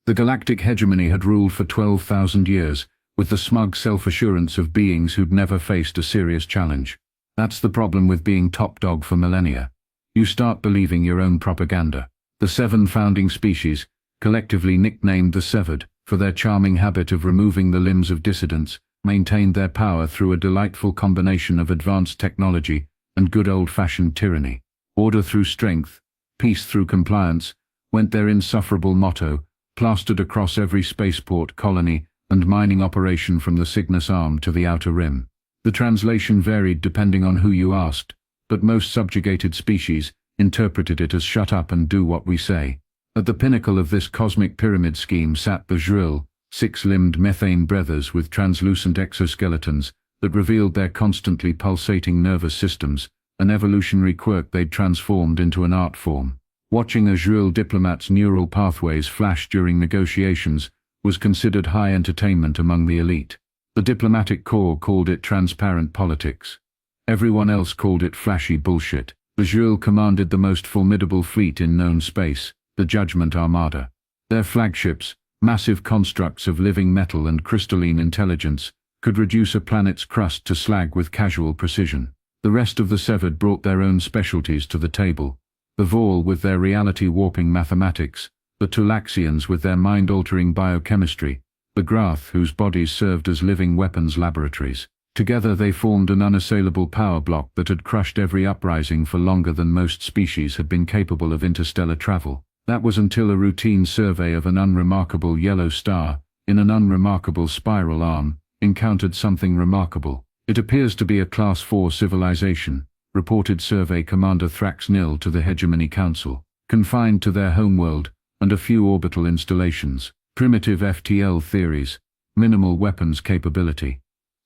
The galactic hegemony had ruled for 12,000 years, with the smug self-assurance of beings who'd never faced a serious challenge. That's the problem with being top dog for millennia. You start believing your own propaganda. The 7 founding species, collectively nicknamed the Severed, for their charming habit of removing the limbs of dissidents, maintained their power through a delightful combination of advanced technology and good old-fashioned tyranny. Order through strength, peace through compliance, went their insufferable motto, plastered across every spaceport, colony, and mining operation from the Cygnus Arm to the Outer Rim. The translation varied depending on who you asked, but most subjugated species interpreted it as "shut up and do what we say." At the pinnacle of this cosmic pyramid scheme sat the Jril, 6-limbed methane breathers with translucent exoskeletons that revealed their constantly pulsating nervous systems, an evolutionary quirk they'd transformed into an art form. Watching a Jril diplomat's neural pathways flash during negotiations was considered high entertainment among the elite. The diplomatic corps called it transparent politics. Everyone else called it flashy bullshit. The Jril commanded the most formidable fleet in known space, the Judgment Armada. Their flagships, massive constructs of living metal and crystalline intelligence, could reduce a planet's crust to slag with casual precision. The rest of the Severed brought their own specialties to the table. The Vol with their reality-warping mathematics, the Tulaxians with their mind-altering biochemistry, the Grath whose bodies served as living weapons laboratories. Together they formed an unassailable power block that had crushed every uprising for longer than most species had been capable of interstellar travel. That was until a routine survey of an unremarkable yellow star, in an unremarkable spiral arm, encountered something remarkable. "It appears to be a Class 4 civilization," reported Survey Commander Thrax Nil to the Hegemony Council, "confined to their homeworld and a few orbital installations. Primitive FTL theories, minimal weapons capability."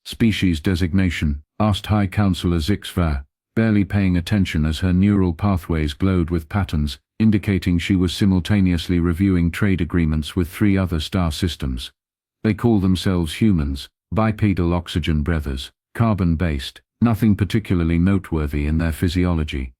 "Species designation?" asked High Counselor Zixvar, barely paying attention as her neural pathways glowed with patterns, indicating she was simultaneously reviewing trade agreements with 3 other star systems. "They call themselves humans, bipedal oxygen breathers, carbon-based, nothing particularly noteworthy in their physiology."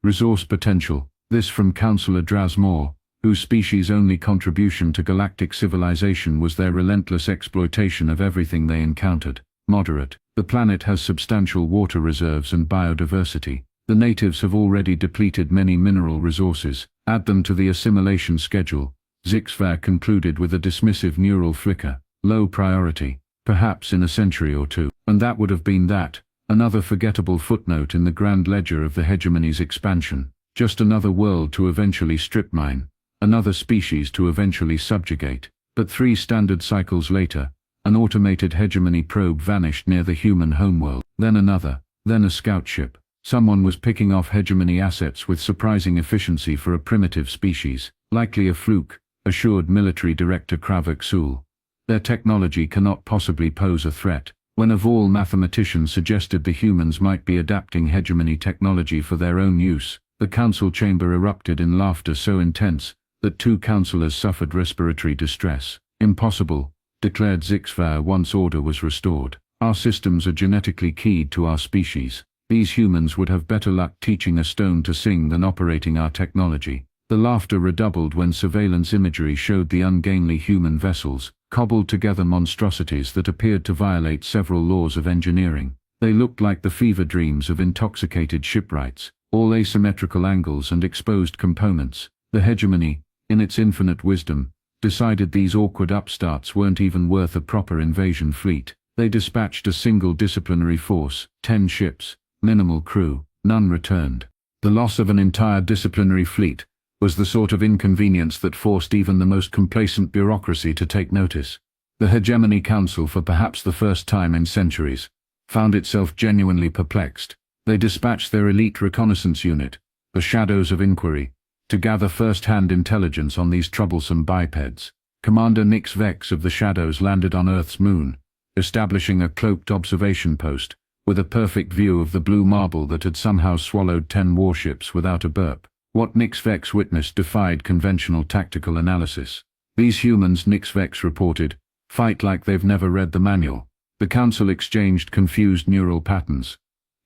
"Resource potential." This from Counselor Drasmore, whose species' only contribution to galactic civilization was their relentless exploitation of everything they encountered. "Moderate. The planet has substantial water reserves and biodiversity. The natives have already depleted many mineral resources. Add them to the assimilation schedule," Zixvar concluded with a dismissive neural flicker. "Low priority. Perhaps in a century or 2. And that would have been that. Another forgettable footnote in the grand ledger of the hegemony's expansion. Just another world to eventually strip mine. Another species to eventually subjugate. But 3 standard cycles later, an automated hegemony probe vanished near the human homeworld. Then another. Then a scout ship. Someone was picking off hegemony assets with surprising efficiency for a primitive species. "Likely a fluke," assured Military Director Kravik Sul. "Their technology cannot possibly pose a threat." When a Vol mathematician suggested the humans might be adapting hegemony technology for their own use, the council chamber erupted in laughter so intense that 2 councillors suffered respiratory distress. "Impossible," declared Zixvar once order was restored. "Our systems are genetically keyed to our species. These humans would have better luck teaching a stone to sing than operating our technology." The laughter redoubled when surveillance imagery showed the ungainly human vessels, cobbled together monstrosities that appeared to violate several laws of engineering. They looked like the fever dreams of intoxicated shipwrights, all asymmetrical angles and exposed components. The hegemony, in its infinite wisdom, decided these awkward upstarts weren't even worth a proper invasion fleet. They dispatched a single disciplinary force, 10 ships, minimal crew, none returned. The loss of an entire disciplinary fleet was the sort of inconvenience that forced even the most complacent bureaucracy to take notice. The Hegemony Council, for perhaps the first time in centuries, found itself genuinely perplexed. They dispatched their elite reconnaissance unit, the Shadows of Inquiry, to gather first-hand intelligence on these troublesome bipeds. Commander Nix Vex of the Shadows landed on Earth's moon, establishing a cloaked observation post, with a perfect view of the blue marble that had somehow swallowed 10 warships without a burp. What Nix Vex witnessed defied conventional tactical analysis. "These humans," Nix Vex reported, "fight like they've never read the manual." The council exchanged confused neural patterns.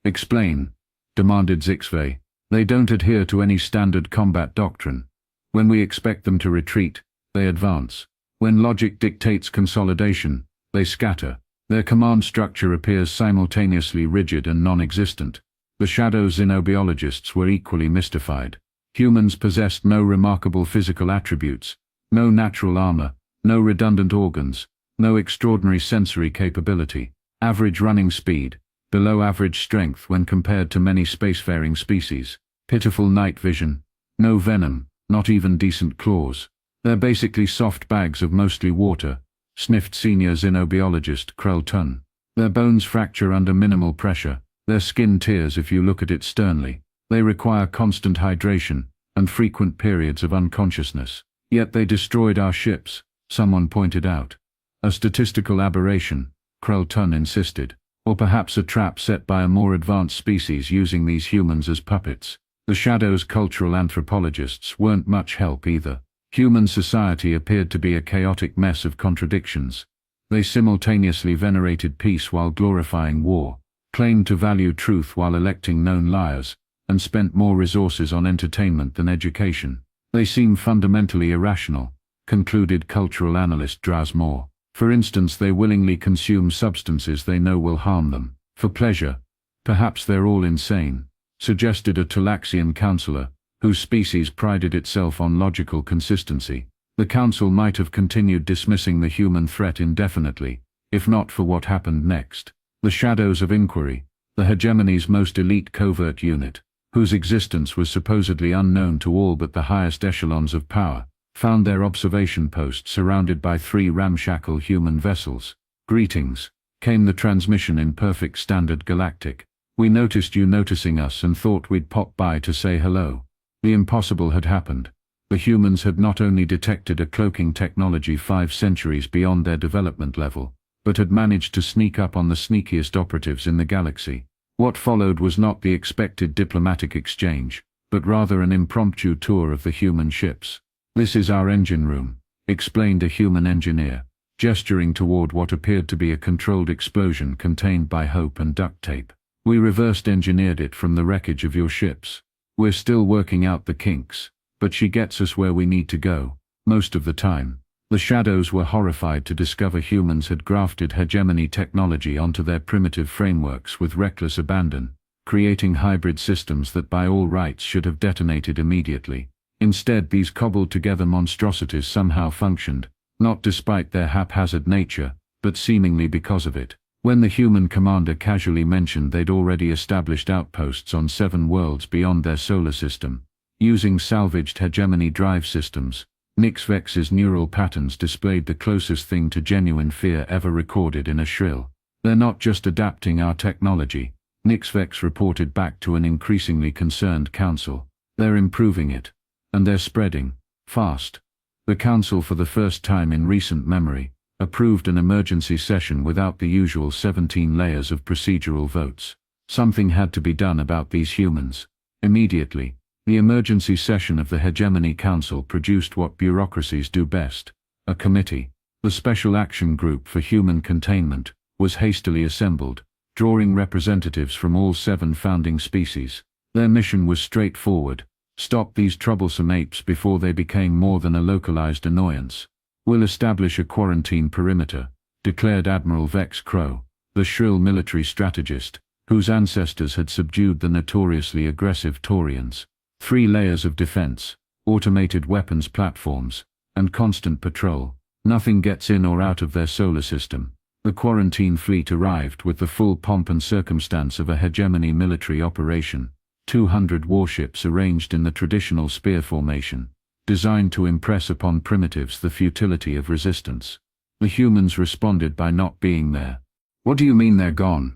"Explain," demanded Zixve. "They don't adhere to any standard combat doctrine. When we expect them to retreat, they advance." When logic dictates consolidation, they scatter. Their command structure appears simultaneously rigid and non-existent. The shadow xenobiologists were equally mystified. Humans possessed no remarkable physical attributes, no natural armor, no redundant organs, no extraordinary sensory capability, average running speed, below average strength when compared to many spacefaring species, pitiful night vision, no venom, not even decent claws. They're basically soft bags of mostly water, sniffed senior xenobiologist Krell-Tun. Their bones fracture under minimal pressure, their skin tears if you look at it sternly. They require constant hydration and frequent periods of unconsciousness. Yet they destroyed our ships, someone pointed out. A statistical aberration, Krell-Tun insisted, or perhaps a trap set by a more advanced species using these humans as puppets. The Shadow's cultural anthropologists weren't much help either. Human society appeared to be a chaotic mess of contradictions. They simultaneously venerated peace while glorifying war, claimed to value truth while electing known liars, and spent more resources on entertainment than education. They seem fundamentally irrational, concluded cultural analyst Drasmore. For instance, they willingly consume substances they know will harm them. For pleasure. Perhaps they're all insane, suggested a Talaxian counselor, whose species prided itself on logical consistency. The council might have continued dismissing the human threat indefinitely, if not for what happened next. The Shadows of Inquiry, the hegemony's most elite covert unit, whose existence was supposedly unknown to all but the highest echelons of power, found their observation post surrounded by 3 ramshackle human vessels. "Greetings," came the transmission in perfect standard galactic. "We noticed you noticing us and thought we'd pop by to say hello." The impossible had happened. The humans had not only detected a cloaking technology 5 centuries beyond their development level, but had managed to sneak up on the sneakiest operatives in the galaxy. What followed was not the expected diplomatic exchange, but rather an impromptu tour of the human ships. "This is our engine room," explained a human engineer, gesturing toward what appeared to be a controlled explosion contained by hope and duct tape. "We reversed engineered it from the wreckage of your ships. We're still working out the kinks, but she gets us where we need to go, most of the time." The Shadows were horrified to discover humans had grafted hegemony technology onto their primitive frameworks with reckless abandon, creating hybrid systems that by all rights should have detonated immediately. Instead, these cobbled-together monstrosities somehow functioned, not despite their haphazard nature, but seemingly because of it. When the human commander casually mentioned they'd already established outposts on 7 worlds beyond their solar system, using salvaged hegemony drive systems, Nixvex's neural patterns displayed the closest thing to genuine fear ever recorded in a shrill. "They're not just adapting our technology," Nixvex reported back to an increasingly concerned council. "They're improving it. And they're spreading. Fast." The council, for the first time in recent memory, approved an emergency session without the usual 17 layers of procedural votes. Something had to be done about these humans. Immediately. The emergency session of the Hegemony Council produced what bureaucracies do best, a committee. The Special Action Group for Human Containment was hastily assembled, drawing representatives from all 7 founding species. Their mission was straightforward: stop these troublesome apes before they became more than a localized annoyance. "We'll establish a quarantine perimeter," declared Admiral Vex Crow, the shrill military strategist, whose ancestors had subdued the notoriously aggressive Taurians. 3 layers of defense, automated weapons platforms, and constant patrol. Nothing gets in or out of their solar system. The quarantine fleet arrived with the full pomp and circumstance of a hegemony military operation. 200 warships arranged in the traditional spear formation, designed to impress upon primitives the futility of resistance. The humans responded by not being there. "What do you mean they're gone?"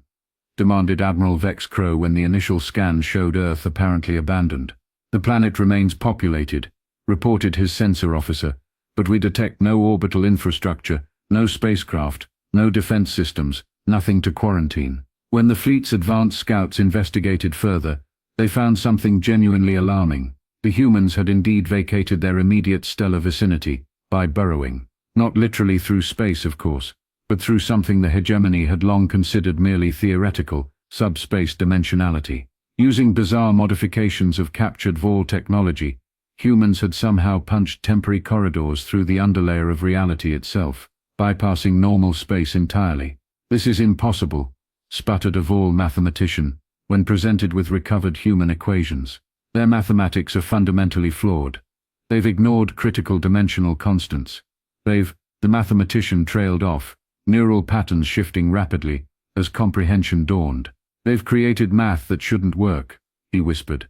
demanded Admiral Vex Crow when the initial scan showed Earth apparently abandoned. "The planet remains populated," reported his sensor officer, "but we detect no orbital infrastructure, no spacecraft, no defense systems, nothing to quarantine." When the fleet's advanced scouts investigated further, they found something genuinely alarming. The humans had indeed vacated their immediate stellar vicinity, by burrowing. Not literally through space, of course, but through something the hegemony had long considered merely theoretical, subspace dimensionality. Using bizarre modifications of captured Vol technology, Humans had somehow punched temporary corridors through the underlayer of reality itself, bypassing normal space entirely. "This is impossible," sputtered a Vaal mathematician, when presented with recovered human equations. "Their mathematics are fundamentally flawed. They've ignored critical dimensional constants. The mathematician trailed off, neural patterns shifting rapidly, as comprehension dawned. "They've created math that shouldn't work," he whispered.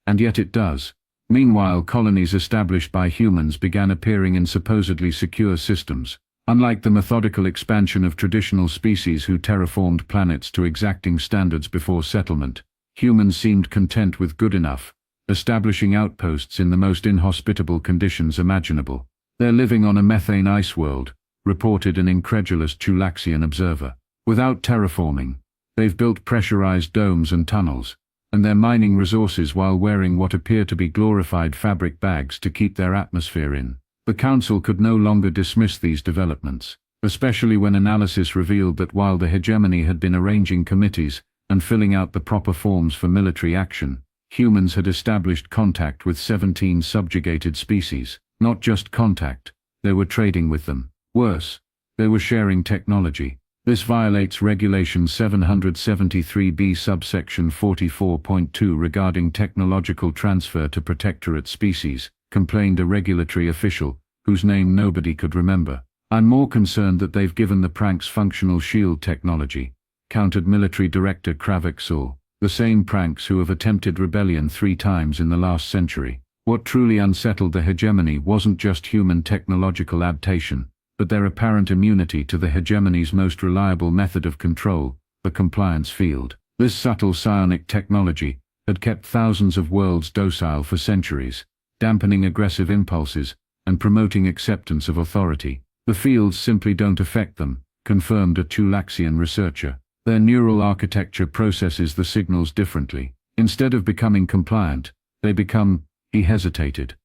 "And yet it does." Meanwhile, colonies established by humans began appearing in supposedly secure systems. Unlike the methodical expansion of traditional species who terraformed planets to exacting standards before settlement, humans seemed content with good enough, establishing outposts in the most inhospitable conditions imaginable. "They're living on a methane ice world," reported an incredulous Chulaxian observer. "Without terraforming, they've built pressurized domes and tunnels, and they're mining resources while wearing what appear to be glorified fabric bags to keep their atmosphere in." The Council could no longer dismiss these developments, especially when analysis revealed that while the hegemony had been arranging committees and filling out the proper forms for military action, humans had established contact with 17 subjugated species. Not just contact, they were trading with them. Worse, they were sharing technology. This violates Regulation 773b subsection 44.2 regarding technological transfer to protectorate species, complained a regulatory official, whose name nobody could remember. "I'm more concerned that they've given the pranks functional shield technology," countered Military Director Kravexul, "the same pranks who have attempted rebellion 3 times in the last century." What truly unsettled the hegemony wasn't just human technological adaptation, but their apparent immunity to the hegemony's most reliable method of control, the compliance field. This subtle psionic technology had kept thousands of worlds docile for centuries, dampening aggressive impulses and promoting acceptance of authority. "The fields simply don't affect them," confirmed a Chulaxian researcher. "Their neural architecture processes the signals differently. Instead of becoming compliant, they become..." He hesitated.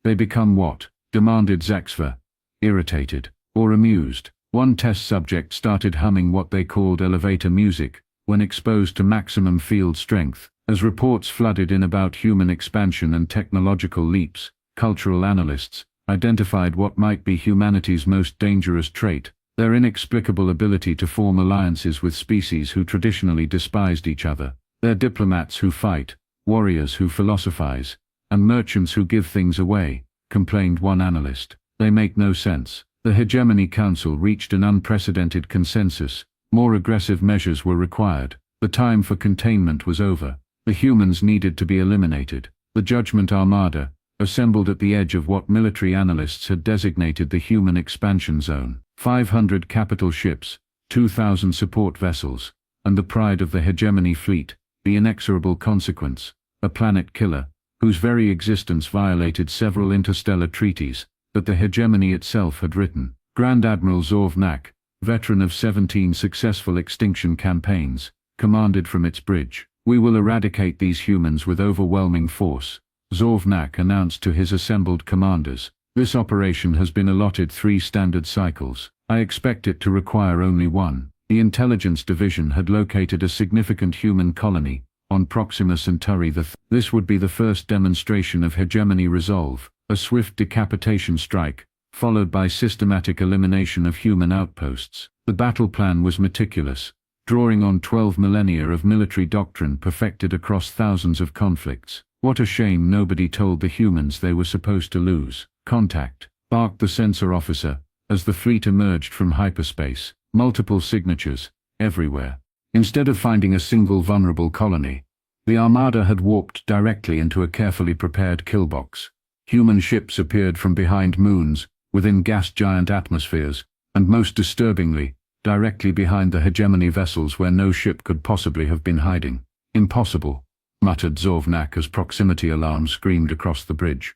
"They become what?" demanded Zaxva, irritated. "Or amused." One test subject started humming what they called elevator music when exposed to maximum field strength. As reports flooded in about human expansion and technological leaps, cultural analysts identified what might be humanity's most dangerous trait: their inexplicable ability to form alliances with species who traditionally despised each other. "They're diplomats who fight, warriors who philosophize, and merchants who give things away," complained one analyst. "They make no sense." The Hegemony Council reached an unprecedented consensus. More aggressive measures were required. The time for containment was over. The humans needed to be eliminated. The Judgment Armada, assembled at the edge of what military analysts had designated the human expansion zone. 500 capital ships, 2,000 support vessels, and the pride of the Hegemony fleet, the inexorable consequence, a planet killer, whose very existence violated several interstellar treaties that the Hegemony itself had written. Grand Admiral Zorvnak, veteran of 17 successful extinction campaigns, commanded from its bridge. "We will eradicate these humans with overwhelming force," Zorvnak announced to his assembled commanders. "This operation has been allotted 3 standard cycles. I expect it to require only 1. The Intelligence Division had located a significant human colony on Proxima Centauri. This would be the first demonstration of hegemony resolve, a swift decapitation strike, followed by systematic elimination of human outposts. The battle plan was meticulous, drawing on 12 millennia of military doctrine perfected across thousands of conflicts. "What a shame nobody told the humans they were supposed to lose." "Contact," barked the sensor officer, as the fleet emerged from hyperspace. Multiple signatures, everywhere. Instead of finding a single vulnerable colony, the Armada had warped directly into a carefully prepared killbox. Human ships appeared from behind moons, within gas-giant atmospheres, and most disturbingly, directly behind the Hegemony vessels where no ship could possibly have been hiding. "Impossible," muttered Zorvnak as proximity alarms screamed across the bridge.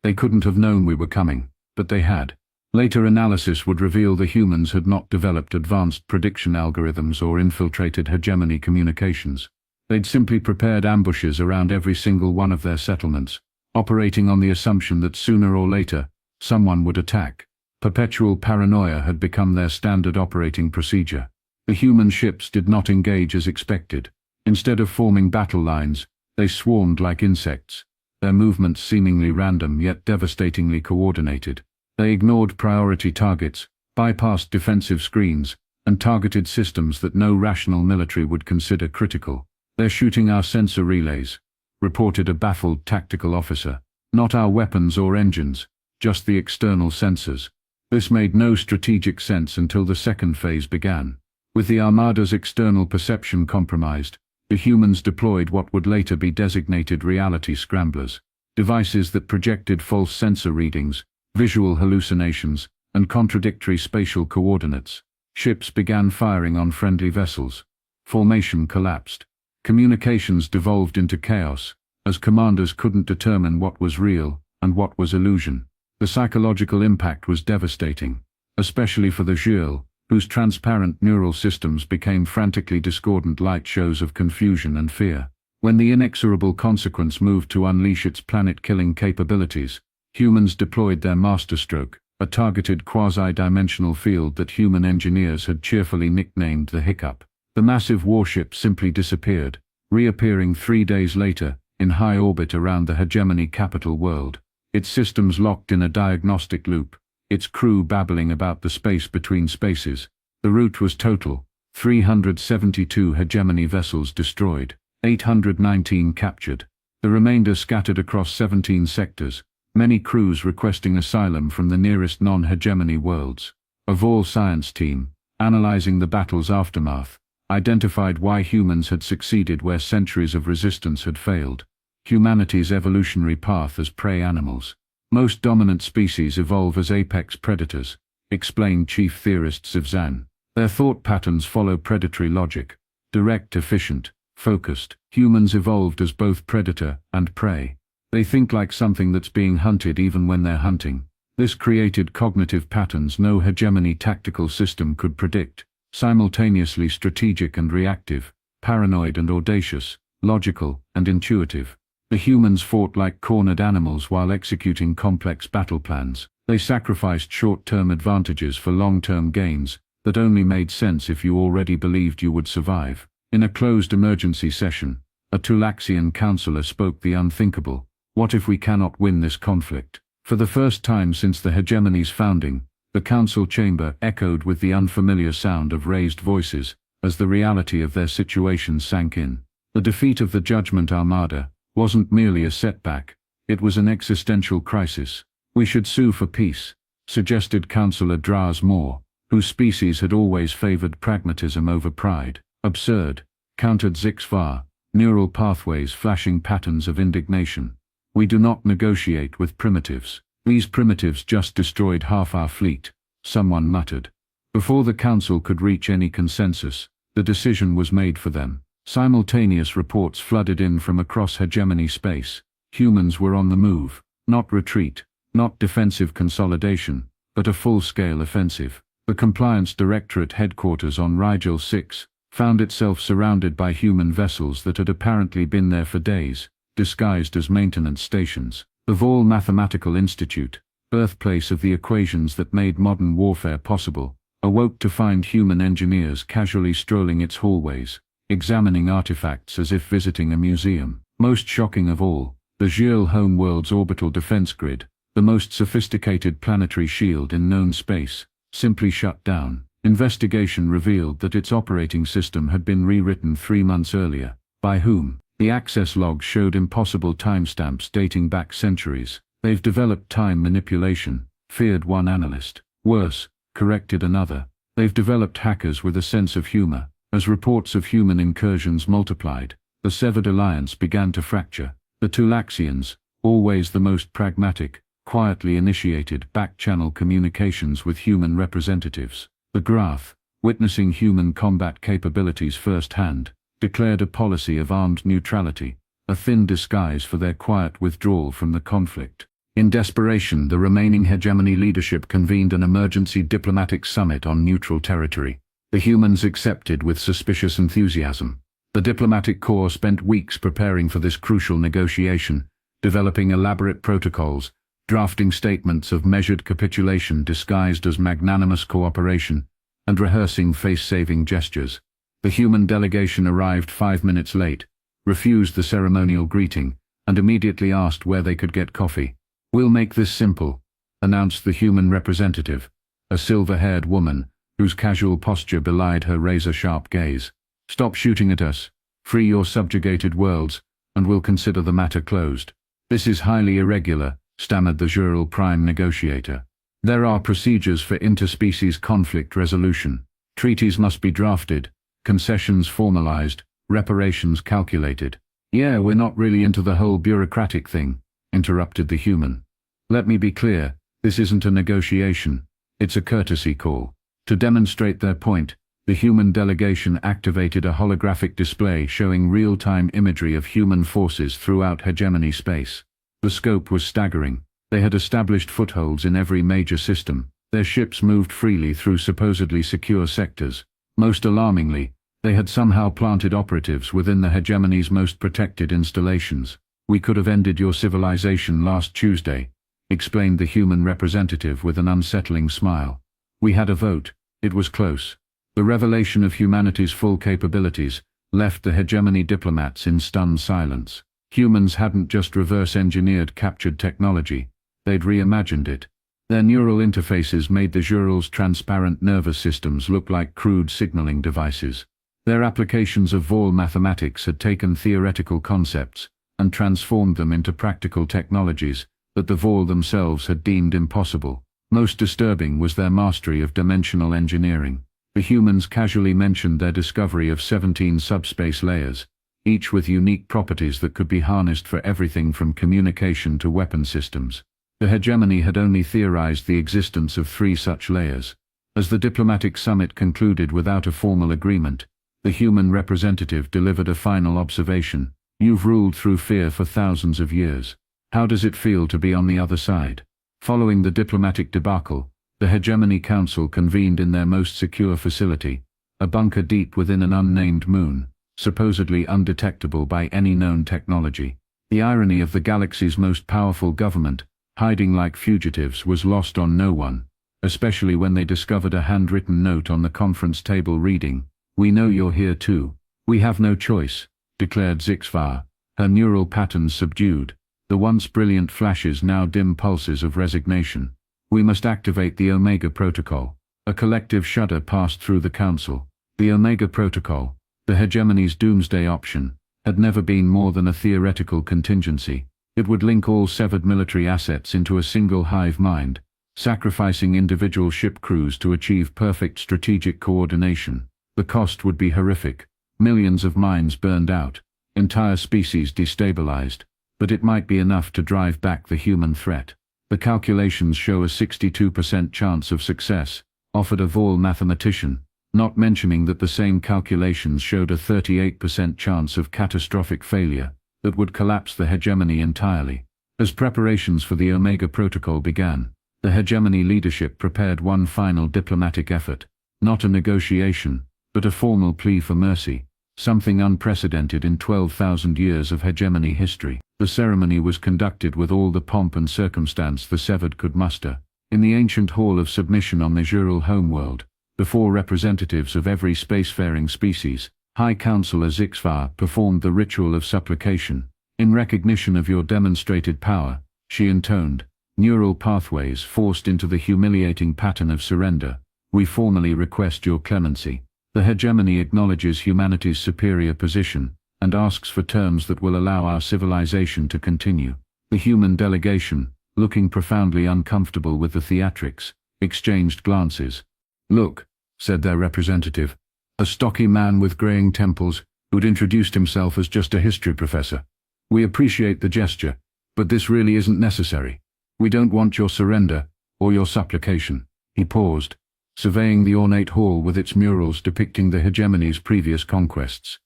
"They couldn't have known we were coming, but they had." Later analysis would reveal the humans had not developed advanced prediction algorithms or infiltrated Hegemony communications. They'd simply prepared ambushes around every single one of their settlements, operating on the assumption that sooner or later, someone would attack. Perpetual paranoia had become their standard operating procedure. The human ships did not engage as expected. Instead of forming battle lines, they swarmed like insects, their movements seemingly random yet devastatingly coordinated. They ignored priority targets, bypassed defensive screens, and targeted systems that no rational military would consider critical. "They're shooting our sensor relays," reported a baffled tactical officer. "Not our weapons or engines, just the external sensors." This made no strategic sense until the second phase began. With the Armada's external perception compromised, the humans deployed what would later be designated reality scramblers, devices that projected false sensor readings, visual hallucinations, and contradictory spatial coordinates. Ships began firing on friendly vessels. Formation collapsed. Communications devolved into chaos, as commanders couldn't determine what was real and what was illusion. The psychological impact was devastating, especially for the Zhil, whose transparent neural systems became frantically discordant light shows of confusion and fear. When the inexorable consequence moved to unleash its planet-killing capabilities, humans deployed their masterstroke, a targeted quasi-dimensional field that human engineers had cheerfully nicknamed the Hiccup. The massive warship simply disappeared, reappearing 3 days later, in high orbit around the hegemony capital world. Its systems locked in a diagnostic loop, its crew babbling about the space between spaces. The route was total: 372 hegemony vessels destroyed, 819 captured. The remainder scattered across 17 sectors, many crews requesting asylum from the nearest non-hegemony worlds. A Vol science team, analyzing the battle's aftermath, identified why humans had succeeded where centuries of resistance had failed. Humanity's evolutionary path as prey animals. Most dominant species evolve as apex predators, explained chief theorist Zivzan. Their thought patterns follow predatory logic: direct, efficient, focused. Humans evolved as both predator and prey. They think like something that's being hunted even when they're hunting. This created cognitive patterns no hegemony tactical system could predict: simultaneously strategic and reactive, paranoid and audacious, logical and intuitive. The humans fought like cornered animals while executing complex battle plans. They sacrificed short-term advantages for long-term gains that only made sense if you already believed you would survive. In a closed emergency session, a Tulaxian counselor spoke the unthinkable: "What if we cannot win this conflict?" For the first time since the hegemony's founding, the council chamber echoed with the unfamiliar sound of raised voices as the reality of their situation sank in. The defeat of the Judgment Armada wasn't merely a setback, it was an existential crisis. "We should sue for peace," suggested Councillor Draz Moore, whose species had always favored pragmatism over pride. "Absurd," countered Zixvar, neural pathways flashing patterns of indignation. "We do not negotiate with primitives. These primitives just destroyed half our fleet," someone muttered. Before the council could reach any consensus, the decision was made for them. Simultaneous reports flooded in from across hegemony space. Humans were on the move. Not retreat, not defensive consolidation, but a full-scale offensive. The Compliance Directorate headquarters on Rigel 6 found itself surrounded by human vessels that had apparently been there for days, disguised as maintenance stations. The Vol Mathematical Institute, birthplace of the equations that made modern warfare possible, awoke to find human engineers casually strolling its hallways, examining artifacts as if visiting a museum. Most shocking of all, the Zhil homeworld's orbital defense grid, the most sophisticated planetary shield in known space, simply shut down. Investigation revealed that its operating system had been rewritten 3 months earlier. By whom? The access logs showed impossible timestamps dating back centuries. "They've developed time manipulation," feared one analyst. "Worse," corrected another. "They've developed hackers with a sense of humor." As reports of human incursions multiplied, the severed alliance began to fracture. The Tulaxians, always the most pragmatic, quietly initiated back-channel communications with human representatives. The Grath, witnessing human combat capabilities firsthand, declared a policy of armed neutrality, a thin disguise for their quiet withdrawal from the conflict. In desperation, the remaining hegemony leadership convened an emergency diplomatic summit on neutral territory. The humans accepted with suspicious enthusiasm. The diplomatic corps spent weeks preparing for this crucial negotiation, developing elaborate protocols, drafting statements of measured capitulation disguised as magnanimous cooperation, and rehearsing face-saving gestures. The human delegation arrived 5 minutes late, refused the ceremonial greeting, and immediately asked where they could get coffee. "We'll make this simple," announced the human representative, a silver-haired woman whose casual posture belied her razor-sharp gaze. "Stop shooting at us, free your subjugated worlds, and we'll consider the matter closed." "This is highly irregular," stammered the Jural Prime Negotiator. "There are procedures for interspecies conflict resolution. Treaties must be drafted, concessions formalized, reparations calculated." "Yeah, we're not really into the whole bureaucratic thing," interrupted the human. "Let me be clear, this isn't a negotiation, it's a courtesy call." To demonstrate their point, the human delegation activated a holographic display showing real-time imagery of human forces throughout hegemony space. The scope was staggering. They had established footholds in every major system. Their ships moved freely through supposedly secure sectors. Most alarmingly, they had somehow planted operatives within the hegemony's most protected installations. "We could have ended your civilization last Tuesday," explained the human representative with an unsettling smile. "We had a vote. It was close." The revelation of humanity's full capabilities left the hegemony diplomats in stunned silence. Humans hadn't just reverse-engineered captured technology, they'd reimagined it. Their neural interfaces made the Jural's transparent nervous systems look like crude signaling devices. Their applications of Vol mathematics had taken theoretical concepts and transformed them into practical technologies that the Vol themselves had deemed impossible. Most disturbing was their mastery of dimensional engineering. The humans casually mentioned their discovery of 17 subspace layers, each with unique properties that could be harnessed for everything from communication to weapon systems. The hegemony had only theorized the existence of 3 such layers. As the diplomatic summit concluded without a formal agreement, the human representative delivered a final observation. "You've ruled through fear for thousands of years. How does it feel to be on the other side?" Following the diplomatic debacle, the Hegemony Council convened in their most secure facility, a bunker deep within an unnamed moon, supposedly undetectable by any known technology. The irony of the galaxy's most powerful government, hiding like fugitives, was lost on no one, especially when they discovered a handwritten note on the conference table reading, "We know you're here too. We have no choice," declared Zixvar, her neural patterns subdued, the once brilliant flashes now dim pulses of resignation. "We must activate the Omega Protocol." A collective shudder passed through the Council. The Omega Protocol, the hegemony's doomsday option, had never been more than a theoretical contingency. It would link all severed military assets into a single hive mind, sacrificing individual ship crews to achieve perfect strategic coordination. The cost would be horrific. Millions of minds burned out, entire species destabilized. But it might be enough to drive back the human threat. The calculations show a 62% chance of success, offered a Vol mathematician, not mentioning that the same calculations showed a 38% chance of catastrophic failure that would collapse the hegemony entirely. As preparations for the Omega Protocol began, the hegemony leadership prepared one final diplomatic effort, not a negotiation, but a formal plea for mercy, something unprecedented in 12,000 years of hegemony history. The ceremony was conducted with all the pomp and circumstance the severed could muster. In the ancient hall of submission on the Jural homeworld, before representatives of every spacefaring species, High Counselor Zixvar performed the ritual of supplication. "In recognition of your demonstrated power," she intoned, "neural pathways forced into the humiliating pattern of surrender, we formally request your clemency. The hegemony acknowledges humanity's superior position and asks for terms that will allow our civilization to continue." The human delegation, looking profoundly uncomfortable with the theatrics, exchanged glances. "Look," said their representative, a stocky man with graying temples who'd introduced himself as just a history professor. "We appreciate the gesture, but this really isn't necessary. We don't want your surrender or your supplication." He paused, surveying the ornate hall with its murals depicting the hegemony's previous conquests.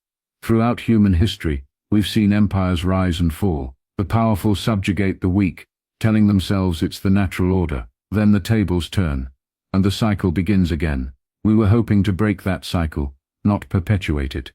"Throughout human history, we've seen empires rise and fall. The powerful subjugate the weak, telling themselves it's the natural order. Then the tables turn, and the cycle begins again. We were hoping to break that cycle, not perpetuate it."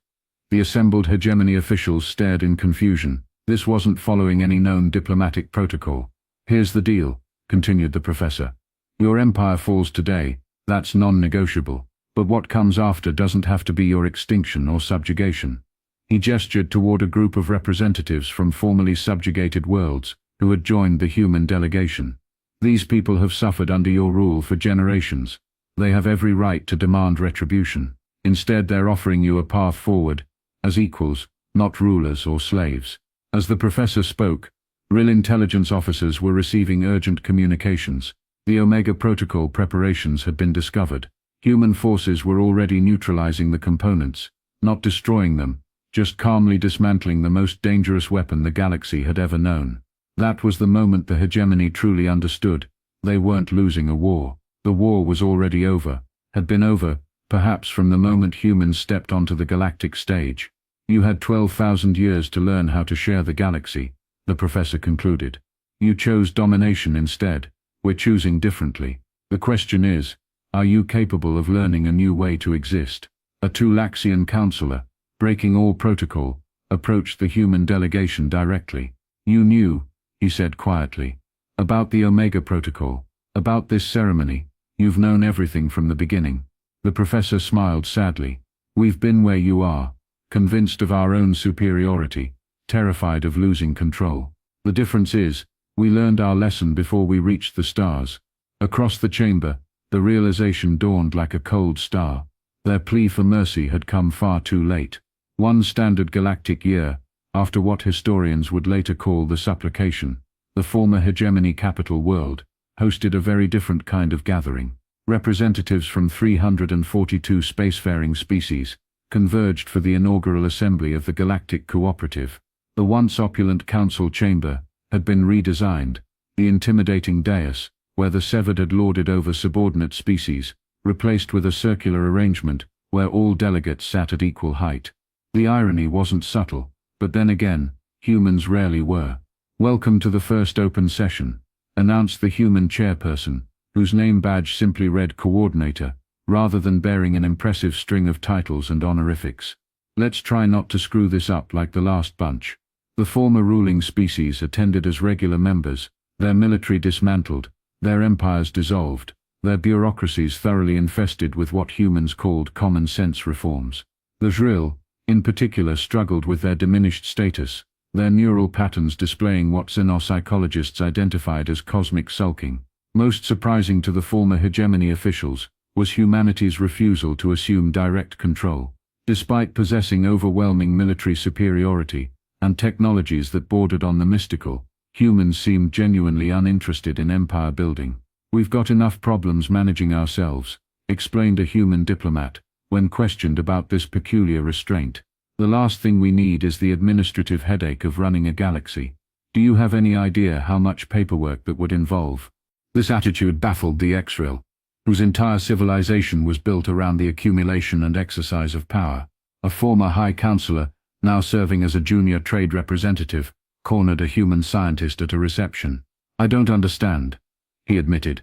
The assembled hegemony officials stared in confusion. This wasn't following any known diplomatic protocol. "Here's the deal," continued the professor. "Your empire falls today, that's non-negotiable. But what comes after doesn't have to be your extinction or subjugation. He gestured toward a group of representatives from formerly subjugated worlds who had joined the human delegation. These people have suffered under your rule for generations. They have every right to demand retribution. Instead, they're offering you a path forward, as equals, not rulers or slaves. As the professor spoke, real intelligence officers were receiving urgent communications. The Omega Protocol preparations had been discovered. Human forces were already neutralizing the components, not destroying them, just calmly dismantling the most dangerous weapon the galaxy had ever known. That was the moment the hegemony truly understood. They weren't losing a war. The war was already over, had been over, perhaps from the moment humans stepped onto the galactic stage. You had 12,000 years to learn how to share the galaxy, the professor concluded. You chose domination instead. We're choosing differently. The question is, are you capable of learning a new way to exist? A Tulaxian counselor, breaking all protocol, approached the human delegation directly. You knew, he said quietly, about the Omega Protocol, about this ceremony. You've known everything from the beginning. The professor smiled sadly. We've been where you are, convinced of our own superiority, terrified of losing control. The difference is, we learned our lesson before we reached the stars. Across the chamber, the realization dawned like a cold star. Their plea for mercy had come far too late. One standard galactic year, after what historians would later call the supplication, the former hegemony capital world hosted a very different kind of gathering. Representatives from 342 spacefaring species converged for the inaugural assembly of the Galactic Cooperative. The once opulent council chamber had been redesigned, the intimidating dais, where the severed had lorded over subordinate species, replaced with a circular arrangement where all delegates sat at equal height. The irony wasn't subtle, but then again, humans rarely were. "Welcome to the first open session," announced the human chairperson, whose name badge simply read Coordinator, rather than bearing an impressive string of titles and honorifics. "Let's try not to screw this up like the last bunch." The former ruling species attended as regular members, their military dismantled, their empires dissolved, their bureaucracies thoroughly infested with what humans called common sense reforms. The Zhril, in particular, struggled with their diminished status, their neural patterns displaying what xenopsychologists identified as cosmic sulking. Most surprising to the former hegemony officials was humanity's refusal to assume direct control. Despite possessing overwhelming military superiority and technologies that bordered on the mystical, humans seemed genuinely uninterested in empire building. "We've got enough problems managing ourselves," explained a human diplomat, when questioned about this peculiar restraint. "The last thing we need is the administrative headache of running a galaxy. Do you have any idea how much paperwork that would involve?" This attitude baffled the Xril, whose entire civilization was built around the accumulation and exercise of power. A former high counselor, now serving as a junior trade representative, cornered a human scientist at a reception. "I don't understand," he admitted,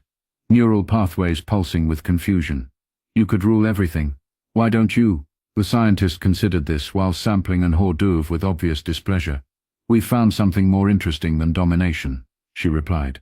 neural pathways pulsing with confusion. "You could rule everything. Why don't you?" The scientist considered this while sampling an hors d'oeuvre with obvious displeasure. "We've found something more interesting than domination," she replied.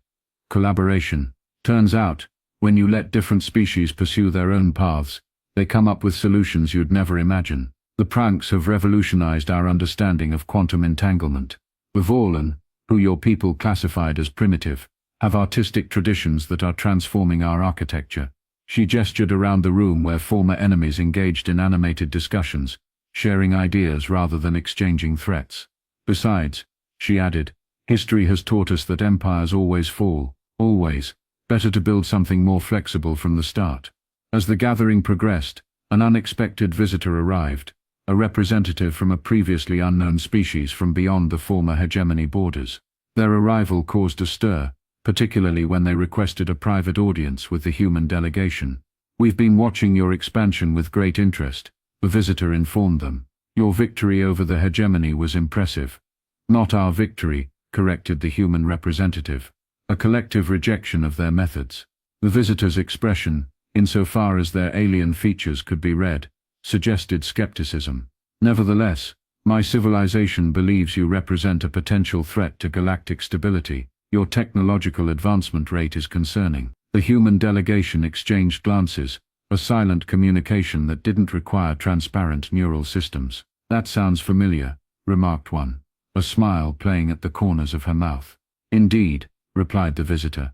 "Collaboration. Turns out, when you let different species pursue their own paths, they come up with solutions you'd never imagine. The pranks have revolutionized our understanding of quantum entanglement. The Vorlon, who your people classified as primitive, have artistic traditions that are transforming our architecture." She gestured around the room where former enemies engaged in animated discussions, sharing ideas rather than exchanging threats. "Besides," she added, "history has taught us that empires always fall, always. Better to build something more flexible from the start." As the gathering progressed, an unexpected visitor arrived, a representative from a previously unknown species from beyond the former hegemony borders. Their arrival caused a stir, particularly when they requested a private audience with the human delegation. "We've been watching your expansion with great interest," the visitor informed them. "Your victory over the hegemony was impressive." "Not our victory," corrected the human representative. "A collective rejection of their methods." The visitor's expression, insofar as their alien features could be read, suggested skepticism. "Nevertheless, my civilization believes you represent a potential threat to galactic stability. Your technological advancement rate is concerning." The human delegation exchanged glances, a silent communication that didn't require transparent neural systems. That sounds familiar, remarked one, a smile playing at the corners of her mouth. Indeed, replied the visitor.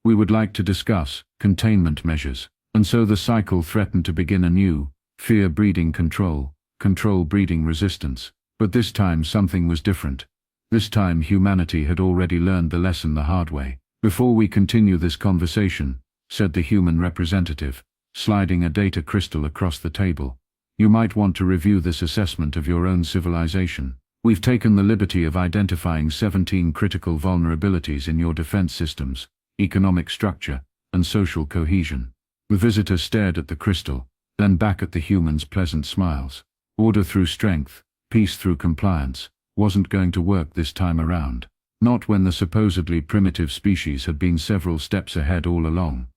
We would like to discuss containment measures. And so the cycle threatened to begin anew: fear breeding control, control breeding resistance. But this time something was different. This time humanity had already learned the lesson the hard way. Before we continue this conversation, said the human representative, sliding a data crystal across the table, you might want to review this assessment of your own civilization. We've taken the liberty of identifying 17 critical vulnerabilities in your defense systems, economic structure, and social cohesion. The visitor stared at the crystal, then back at the human's pleasant smiles. Order through strength, peace through compliance, wasn't going to work this time around. Not when the supposedly primitive species had been several steps ahead all along.